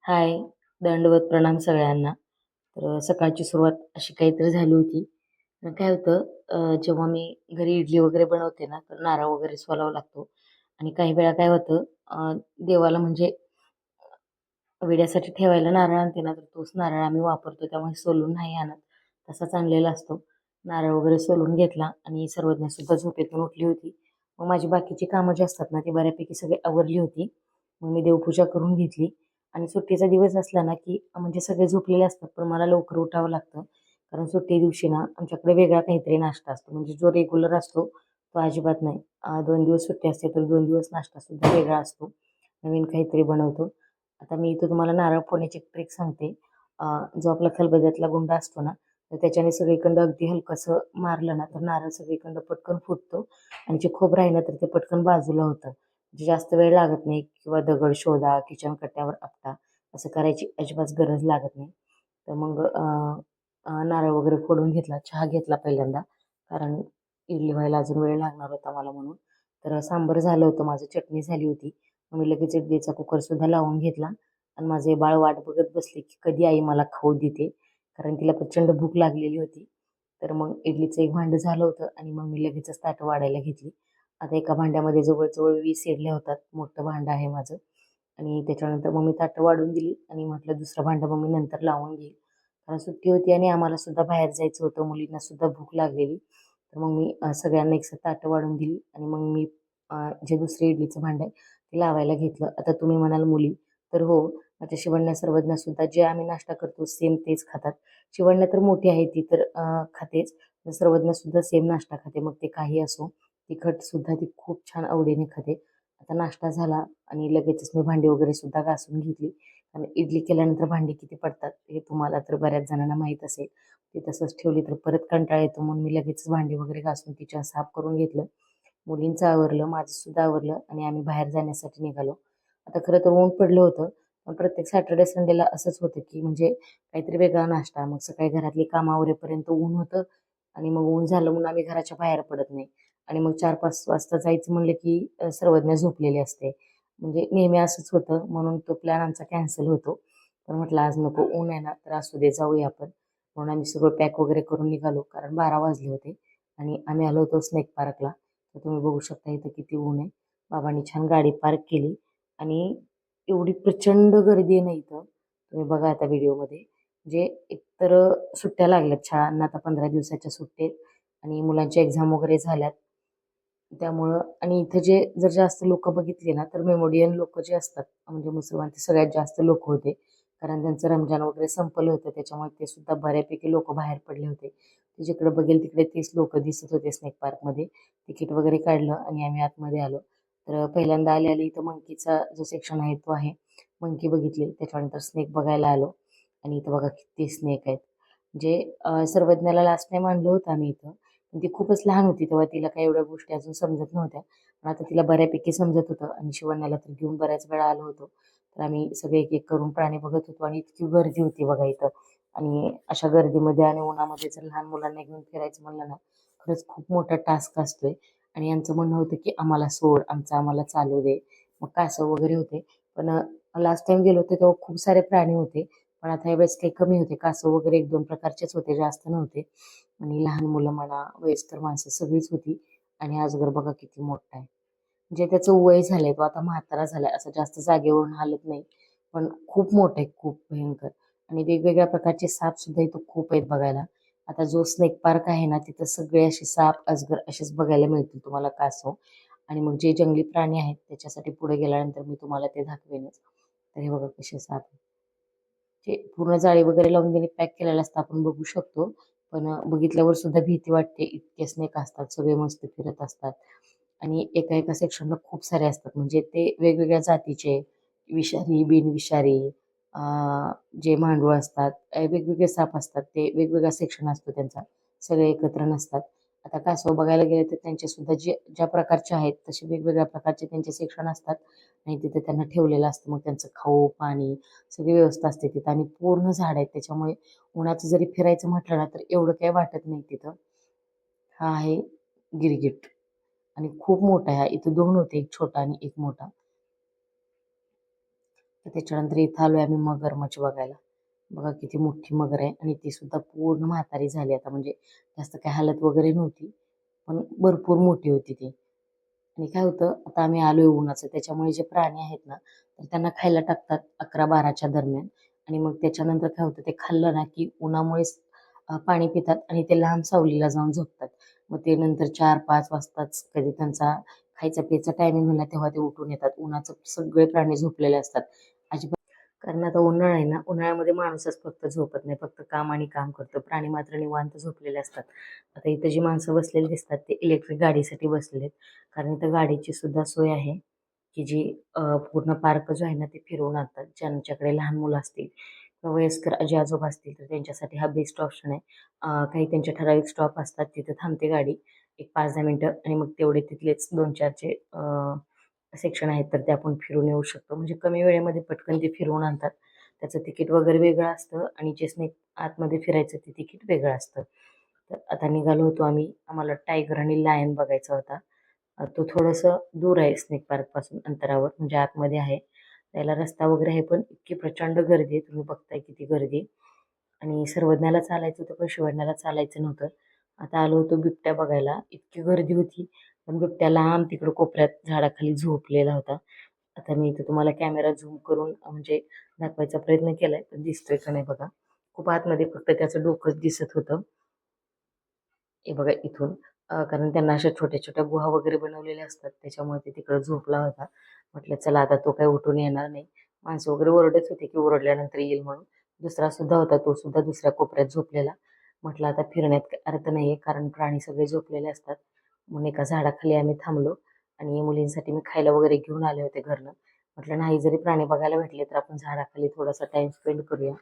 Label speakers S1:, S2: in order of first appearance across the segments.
S1: हाय, दंडवत प्रणाम सगळ्यांना. सकाळची सुरुवात अशी काहीतरी झाली होती. काय होतं जेव्हा मी घरी इडली वगैरे बनवते ना, तर नारळ वगैरे सोलावा लागतो आणि काही वेळा काय होतं देवाला म्हणजे विड्यासाठी ठेवायला नारळ आणते ना, तर तोच नारळ आम्ही वापरतो. त्यामुळे सोलून नाही आणत. तसाच आणलेला असतो. नारळ वगैरे सोलून घेतला आणि सर्वज्ञसुद्धा झोपेतून उठली होती. मग माझी बाकीची कामं जी असतात ना, ती बऱ्यापैकी सगळी आवरली होती. मग मी देवपूजा करून घेतली आणि सुट्टीचा दिवस असला ना, की म्हणजे सगळे झोपलेले असतात, पण मला लवकर उठावं लागतं. कारण सुट्टी दिवशी ना, आमच्याकडे वेगळा काहीतरी नाश्ता असतो. म्हणजे जो रेग्युलर असतो, तो अजिबात नाही. 2 दिवस सुट्टी असते, तर 2 दिवस नाश्तासुद्धा वेगळा असतो. नवीन काहीतरी बनवतो. आता मी इथं तुम्हाला नारळ फोडण्याची एक ट्रिक सांगते. अ, जो आपला खलबत्त्यातला गुंडा असतो ना, तर त्याच्याने सगळीकडं अगदी हलकंसं मारलं ना, तर नारळ सगळीकडं पटकन फुटतो आणि जे खोबरं आहे ना, तर ते पटकन बाजूला होतं. म्हणजे जास्त वेळ लागत नाही किंवा दगड शोधा, किचन कट्ट्यावर आपटा, असं करायची अजिबात गरज लागत नाही. तर मग नारळ वगैरे फोडून घेतला, चहा घेतला पहिल्यांदा, कारण इडली व्हायला अजून वेळ लागणार होता मला म्हणून. तर सांबार झालं होतं माझं, चटणी झाली होती. मग मी लगेच इडलीचा कुकरसुद्धा लावून घेतला आणि माझे बाळ वाट बघत बसले, की कधी आई मला खाऊ देते. कारण तिला प्रचंड भूक लागलेली होती. तर मग इडलीचं एक भांडं झालं होतं आणि मग मी लगेचच ताटं वाढायला घेतली. आता एका भांड्यामध्ये जवळ-जवळ 20 इडल्या होतात. मोठं भांडं आहे माझं आणि त्याच्यानंतर मग मी ताटं वाढून दिली आणि म्हटलं दुसरं भांडं मग मी नंतर लावून घेईल. कारण सुट्टी होती आणि आम्हाला सुद्धा बाहेर जायचं होतं. मुलींना सुद्धा भूक लागलेली. तर मग मी सगळ्यांना एकसाथ ताटं वाढून दिली आणि मग मी जे दुसरं इडलीचं भांडं आहे ते लावायला घेतलं. आता तुम्ही म्हणाल मुली, तर हो, माझ्या शिवण्या सर्वज्ञसुद्धा जे आम्ही नाश्ता करतो सेम तेच खातात. शिवण्या तर मोठी आहे ती तर खातेच. सर्वज्ञसुद्धा सेम नाश्ता खाते. मग ते काही असो, तिखटसुद्धा ती खूप छान आवडीने खाते. आता नाश्ता झाला आणि लगेचच मी भांडी वगैरे सुद्धा घासून घेतली. आणि इडली केल्यानंतर भांडी किती पडतात हे तुम्हाला तर बऱ्याच जणांना माहीत असेल. ती तसंच ठेवली तर परत कंटाळा येतो म्हणून मी लगेचच भांडी वगैरे घासून तिच्या साफ करून घेतलं. मुलींचं आवरलं, माझं सुद्धा आवरलं आणि आम्ही बाहेर जाण्यासाठी निघालो. आता खरं तर ऊन पडलं होतं. पण प्रत्येक सॅटर्डे संडेला असंच होतं, की म्हणजे काहीतरी वेगळा नाश्ता. मग सकाळी घरातली कामं आवरेपर्यंत ऊन होतं आणि मग ऊन झालं म्हणून आम्ही घराच्या बाहेर पडत नाही. आणि मग 4-5 वाजता जायचं म्हणलं, की सर्वज्ञ झोपलेली असते. म्हणजे नेहमी असंच होतं म्हणून तो प्लॅन आमचा कॅन्सल होतो. पण म्हटलं आज नको ऊन आहे ना, तर असू दे जाऊया आपण. म्हणून आम्ही सगळं पॅक वगैरे करून निघालो कारण 12 वाजले होते आणि आम्ही आलो होतो स्नेक पार्कला. तर तुम्ही बघू शकता इथं किती ऊन आहे. बाबांनी छान गाडी पार्क केली आणि एवढी प्रचंड गर्दी आहे ना इथं. तुम्ही बघा आता व्हिडिओमध्ये. म्हणजे एकतर सुट्ट्या लागल्यात शाळांना आता 15 दिवसाच्या सुट्ट्या आणि मुलांच्या एक्झाम वगैरे झाल्यात. त्यामुळं आणि इथं जे जर जास्त लोकं बघितली ना, तर मेमोडियन लोकं जे असतात, म्हणजे मुसलमान ते सगळ्यात जास्त लोकं होते. कारण त्यांचं रमजान वगैरे संपलं होतं, त्याच्यामुळे ते सुद्धा बऱ्यापैकी लोकं बाहेर पडले होते. जिकडे बघेल तिकडे तेच लोकं दिसत होते स्नेक पार्कमध्ये. तिकीट वगैरे काढलं आणि आम्ही आतमध्ये आलो. तर पहिल्यांदा आले-आले इथं मंकीचा जो सेक्शन आहे तो आहे. मंकी बघितली, त्याच्यानंतर स्नेक बघायला आलो आणि इथं बघा किती स्नेक आहेत. म्हणजे सर्वज्ञाला लास्ट टाईम आणलं होतं आम्ही इथं. पण ती खूपच लहान होती तेव्हा तिला काही एवढ्या गोष्टी अजून समजत नव्हत्या. पण आता तिला बऱ्यापैकी समजत होतं आणि शिवण्याला तर घेऊन बऱ्याच वेळा आलो होतो. तर आम्ही सगळे एक-एक करून प्राणी बघत होतो आणि इतकी गर्दी होती बघा इथं. आणि अशा गर्दीमध्ये आणि उन्हामध्ये जर लहान मुलांना घेऊन फिरायचं म्हणलं ना, खरंच खूप मोठा टास्क असतोय. आणि यांचं म्हणणं होतं, की आम्हाला सोड, आमचं आम्हाला चालू दे. मग कासव वगैरे होते. पण लास्ट टाईम गेलो होतो तेव्हा खूप सारे प्राणी होते. पण आता यावेळेस काही कमी होते. कासव वगैरे 1-2 प्रकारचेच होते, जास्त नव्हते. आणि लहान मुलं म्हणा, वयस्कर माणसं सगळीच होती आणि अजगर बघा किती मोठा आहे. म्हणजे त्याचं वय झालंय, तो आता म्हातारा झालाय, असं जास्त जागेवरून हालत नाही. पण खूप मोठं आहे, खूप भयंकर. आणि वेगवेगळ्या प्रकारचे साप सुद्धा इथं खूप आहेत बघायला. आता जो स्नेक पार्क आहे ना, तिथं सगळे असे साप, अजगर असेच बघायला मिळतील तुम्हाला कासव. आणि मग जे जंगली प्राणी आहेत त्याच्यासाठी पुढे गेल्यानंतर मी तुम्हाला ते दाखवेनच. तर हे बघा कसे साप आहेत. ते पूर्ण जाळी वगैरे लावून त्यांनी पॅक केलेलं असतं आपण बघू शकतो. पण बघितल्यावर सुद्धा भीती वाटते. इतके स्नेक असतात, सगळे मस्त फिरत असतात. आणि एका-एका सेक्शनला खूप सारे असतात. म्हणजे ते वेगवेगळ्या जातीचे, विषारी, बिनविषारी, अ, जे मांडूळ असतात, वेगवेगळे साप असतात. ते वेगवेगळा सेक्शन असतो त्यांचा. सगळे एकत्र नसतात. आता कासव बघायला गेले तर त्यांचे सुद्धा जे ज्या प्रकारचे आहेत तसे वेगवेगळ्या प्रकारचे त्यांचे सेक्शन असतात आणि तिथे त्यांना ठेवलेलं असतं. मग त्यांचं खाऊ, पाणी सगळी व्यवस्था असते तिथं आणि पूर्ण झाड आहेत. त्याच्यामुळे उन्हाचं जरी फिरायचं म्हटलं ना, तर एवढं काही वाटत नाही तिथं. हा आहे गिरगिट आणि खूप मोठा आहे हा. इथं 2 होते, एक छोटा आणि एक मोठा. तर त्याच्यानंतर इथं आलोय आम्ही मगरमच्छ बघायला. बघा किती मोठी मगर आहे आणि ती सुद्धा पूर्ण म्हातारी झाली आता, म्हणजे जास्त काही हालत वगैरे नव्हती, पण भरपूर मोठी होती ती. आणि काय होतं, आता आम्ही आलोय उन्हाचं, त्याच्यामुळे जे प्राणी आहेत ना, तर त्यांना खायला टाकतात 11-12च्या दरम्यान. आणि मग त्याच्यानंतर काय होतं, ते खाल्लं ना की उन्हामुळेच पाणी पितात आणि ते लांब सावलीला जाऊन झोपतात. मग ते नंतर 4-5 वाजताच कधी त्यांचा खायचा प्यायचा टायमिंग होला तेव्हा ते उठून येतात. उन्हाचं सगळे प्राणी झोपलेले असतात. कारण आता उन्हाळा आहे ना, उन्हाळ्यामध्ये माणूसच फक्त झोपत नाही, फक्त काम आणि काम करतो. प्राणी मात्र निवांत झोपलेले असतात. आता इथं जी माणसं बसलेली दिसतात ते इलेक्ट्रिक गाडीसाठी बसलेले, कारण इथं गाडीची सुद्धा सोय आहे, की जी पूर्ण पार्क जो आहे ना ते फिरवून आणतात. ज्यांच्याकडे लहान मुलं असतील किंवा वयस्कर आजी आजोबा असतील तर त्यांच्यासाठी हा बेस्ट ऑप्शन आहे. काही त्यांचे ठराविक स्टॉप असतात, तिथे थांबते गाडी एक 5-10 मिनिटं आणि मग तेवढे तिथलेच 2-4चे सेक्शन आहेत तर ते आपण फिरून येऊ शकतो. म्हणजे कमी वेळेमध्ये पटकन ते फिरवून आणतात. त्याचं तिकीट वगैरे वेगळं असतं आणि जे स्नेक आतमध्ये फिरायचं ते तिकीट वेगळं असतं. तर आता निघालो होतो आम्ही. आम्हाला टायगर आणि लायन बघायचा होता. तो थोडंसं दूर आहे स्नेक पार्कपासून अंतरावर, म्हणजे आतमध्ये आहे. त्याला रस्ता वगैरे आहे, पण इतकी प्रचंड गर्दी आहे. तुम्ही बघताय किती गर्दी. आणि सर्वज्ञाला चालायचं होतं, पण शिवण्याला चालायचं नव्हतं. आता आलो होतो बिबट्या बघायला. इतकी गर्दी होती, पण बिबट्या लांब तिकडं कोपऱ्यात झाडाखाली झोपलेला होता. आता मी इथे तुम्हाला कॅमेरा झूम करून म्हणजे दाखवायचा प्रयत्न केलाय, पण दिसतोय का नाही बघा. खूप आतमध्ये फक्त त्याचं डोकंच दिसत होतं. हे बघा इथून. कारण त्यांना अशा छोट्या-छोट्या गुहा वगैरे बनवलेल्या असतात, त्याच्यामुळे ते तिकडं झोपला होता. म्हटलं चला आता तो काही उठून येणार नाही. माणसं वगैरे ओरडत होते, की ओरडल्यानंतर येईल म्हणून. दुसरा सुद्धा होता, तो सुद्धा दुसऱ्या कोपऱ्यात झोपलेला. म्हटलं आता फिरण्यात काही अर्थ नाहीये, कारण प्राणी सगळे झोपलेले असतात. म्हणून एका झाडाखाली आम्ही थांबलो आणि मुलींसाठी मी खायला वगैरे घेऊन आले होते घरनं. म्हटलं नाही जरी प्राणी बघायला भेटले, तर आपण झाडाखाली थोडासा टाईम स्पेंड करूया.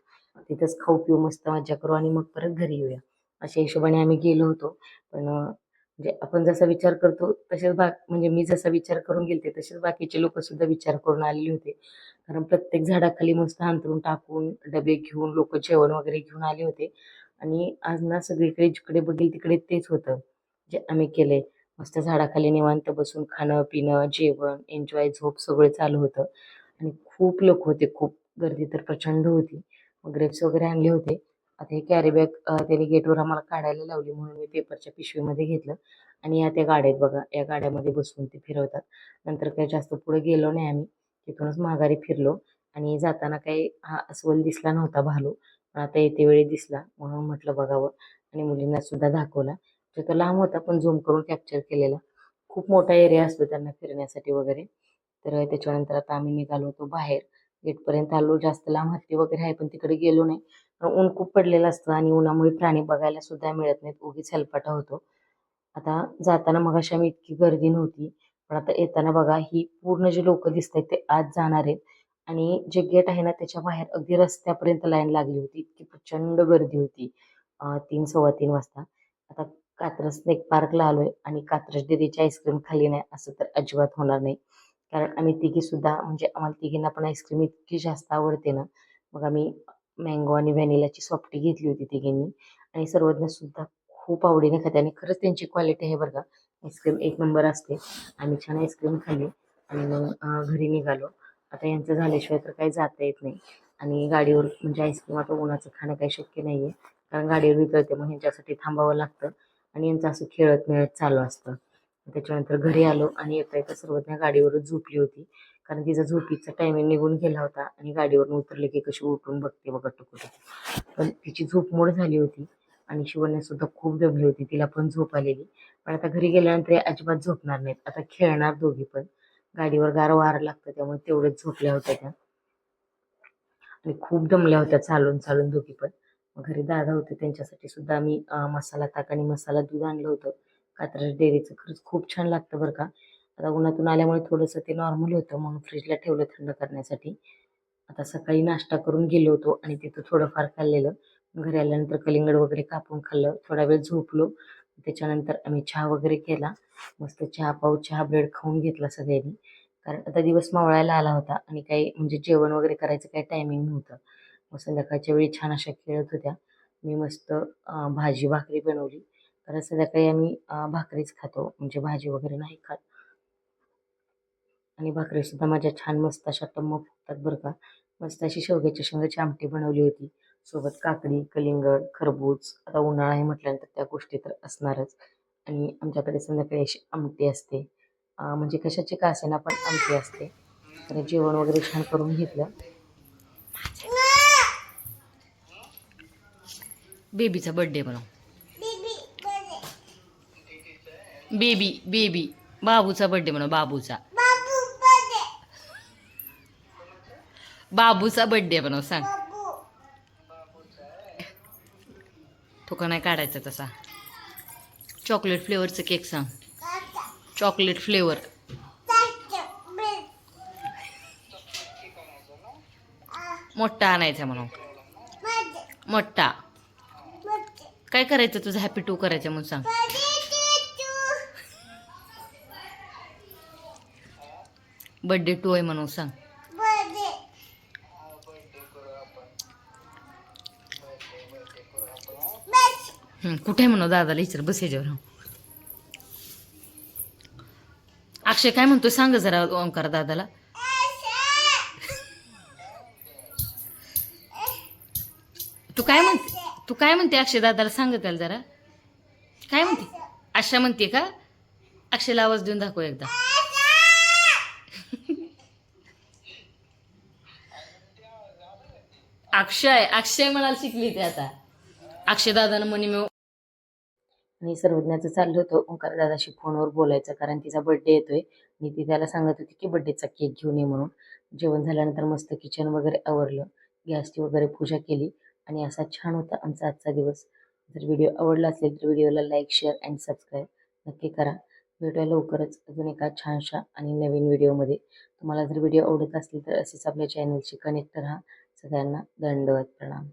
S1: तिथंच खाऊ पिऊ मस्त मज्जा करू आणि मग परत घरी येऊया. अशा हिशोबाने आम्ही गेलो होतो. पण म्हणजे आपण जसा विचार करतो तसेच म्हणजे मी जसा विचार करून गेलते तसेच बाकीचे लोक सुद्धा विचार करून आलेले होते. कारण प्रत्येक झाडाखाली मस्त अंथरूण टाकून डबे घेऊन लोक जेवण वगैरे घेऊन आले होते. आणि आज ना सगळीकडे जिकडे बघेल तिकडे तेच होतं जे आम्ही केलंय. मस्त झाडाखाली निवांत बसून खाणं पिणं जेवण एन्जॉय झोप सगळं चालू होतं. आणि खूप लोक होते, खूप गर्दी तर प्रचंड होती. ग्रेप्स वगैरे आणले होते. आता हे कॅरी बॅग त्यांनी गेटवर आम्हाला काढायला लावली म्हणून मी पेपरच्या पिशवीमध्ये घेतलं. आणि या त्या गाड्या आहेत बघा, या गाड्यामध्ये बसून ते फिरवतात. नंतर काही जास्त पुढे गेलो नाही आम्ही. तिथूनच माघारी फिरलो. आणि जाताना काही हा अस्वल दिसला नव्हता भालू. पण आता येते वेळी दिसला म्हणून म्हटलं बघावं. आणि मुलींना सुद्धा दाखवला. तो तर लांब होता पण झूम करून कॅप्चर केलेला. खूप मोठा एरिया असतो त्यांना फिरण्यासाठी वगैरे. तर त्याच्यानंतर आता आम्ही निघालो होतो बाहेर. गेटपर्यंत आलो. जास्त लांब हत्ती वगैरे आहे पण तिकडे गेलो नाही. ऊन खूप पडलेलं असतं आणि उन्हामुळे प्राणी बघायला सुद्धा मिळत नाहीत. उगीच हेलपाटा होतो. आता जाताना मगाशी आम्ही इतकी गर्दी नव्हती. पण आता येताना बघा ही पूर्ण जी लोकं दिसतायत ते आत जाणार आहेत. आणि जे गेट आहे ना त्याच्या बाहेर अगदी रस्त्यापर्यंत लाईन लागली होती. इतकी प्रचंड गर्दी होती. 3 3:15 वाजता. आता कात्रज स्नेक पार्कला आलोय आणि कात्रज डेअरीची आईस्क्रीम खाल्ली नाही असं तर अजिबात होणार नाही. कारण आम्ही तिघी सुद्धा म्हणजे आम्हाला तिघींना पण आईस्क्रीम इतकी जास्त आवडते ना. मग आम्ही मँगो आणि व्हॅनिलाची सॉफ्टी घेतली होती तिघींनी. आणि सर्वजण सुद्धा खूप आवडीने खाते आणि खरंच त्यांची क्वालिटी आहे बरं का. आईस्क्रीम एक नंबर असते. आम्ही छान आईस्क्रीम खाल्ली आणि मग घरी निघालो. आता यांचं झाल्याशिवाय तर काही जाता येत नाही. आणि गाडीवर म्हणजे आईस्क्रीम आता उन्हाचं खाणं काही शक्य नाहीये. कारण गाडीवर वितळते मग ह्यांच्यासाठी थांबावं लागतं. आणि यांचं असं खेळत मिळत चालू असतं. त्याच्यानंतर घरी आलो आणि येता येता सर्वज्ञ गाडीवरच झोपली होती. कारण तिचा झोपीचा टायमिंग निघून गेला होता आणि गाडीवरून उतरले की कशी उठून बघते बघा टुकूटुकू. पण तिची झोप मोड झाली होती. आणि शिवण्या सुद्धा खूप दमली होती, तिला पण झोप आलेली. पण आता घरी गेल्यानंतर या अजिबात झोपणार नाहीत. आता खेळणार दोघी पण. गाडीवर गार वारं लागतं त्यामुळे तेवढ्याच झोपल्या होत्या त्या. आणि खूप दमल्या होत्या चालून चालून दोघी पण. मग घरी दादा होते त्यांच्यासाठी सुद्धा आम्ही मसाला ताक आणि मसाला दूध आणलं होतं. कात्रज डेअरीचं खरंच खूप छान लागतं बरं का. आता उन्हातून आल्यामुळे थोडंसं ते नॉर्मल होतं म्हणून फ्रीजला ठेवलं थंड करण्यासाठी. आता सकाळी नाश्ता करून गेलो होतो आणि तिथं थोडंफार खाल्लेलं. घरी आल्यानंतर कलिंगड वगैरे कापून खाल्लं. थोडा वेळ झोपलो. त्याच्यानंतर आम्ही चहा वगैरे केला. मस्त चहा पाव चहा ब्रेड खाऊन घेतला सगळ्यांनी. कारण आता दिवस मावळायला आला होता आणि काही म्हणजे जेवण वगैरे करायचं काही टायमिंग नव्हतं. मग संध्याकाळच्या वेळी छान अशा खेळत होत्या. मी मस्त भाजी भाकरी बनवली. कारण संध्याकाळी आम्ही भाकरीच खातो म्हणजे भाजी वगैरे नाही खात. आणि भाकरीसुद्धा माझ्या छान मस्त अशा टम्म फुगतात बरं का. मस्त अशी शेवग्याच्या शेंगाची आमटी बनवली होती. सोबत काकडी, कलिंगड, खरबूज. आता उन्हाळा आहे म्हटल्यानंतर त्या गोष्टी तर असणारच. आणि आमच्याकडे संध्याकाळी अशी आमटी असते. म्हणजे कशाची का असेना पण आमटी असते. तर जेवण वगैरे छान करून घेतलं.
S2: बेबीचा बर्थडे बनव. बेबी बेबी बाबूचा बर्थडे बनव. बाबूचा बर्थडे बनव. सांग. तो का नाही काढायचा तसा. चॉकलेट फ्लेवरचं केक सांग. Chocolate flavour. मोठा आणायचा म्हणून. मोठा. काय करायचं तुझं हॅपी टू करायचं म्हणून सांग. बर्थडे टू आहे म्हणून सांग. कुठे आहे म्हणून दादाला विचार. बस याच्यावर. अक्षय काय म्हणतोय सांग जरा ओंकार दादाला. तू काय म्हणते अक्षय दादाला सांग त्याला जरा. काय म्हणते. आशा म्हणते का. अक्षयला आवाज देऊन दाखव एकदा. अक्षय म्हणायला शिकली ते आता. अक्षय दादानं म्हणे मी.
S1: आणि सर्वज्ञाचं चाललं होतं ओंकार दादाशी फोनवर बोलायचं, कारण तिचा बर्थडे येतोय आणि ती त्याला सांगत होती की बर्थडेचा केक घेऊन ये म्हणून. जेवण झाल्यानंतर मस्त किचन वगैरे आवरलं, गॅसची वगैरे पूजा केली आणि असा छान होता आमचा आजचा दिवस. जर व्हिडिओ आवडला असेल तर व्हिडिओला लाईक, शेअर अँड सबस्क्राईब नक्की करा. भेटूया लवकरच अजून एका छानशा आणि नवीन व्हिडिओमध्ये. तुम्हाला जर व्हिडिओ आवडत असतील तर असेच आपल्या चॅनलशी कनेक्ट राहा. सगळ्यांना दंडवत प्रणाम.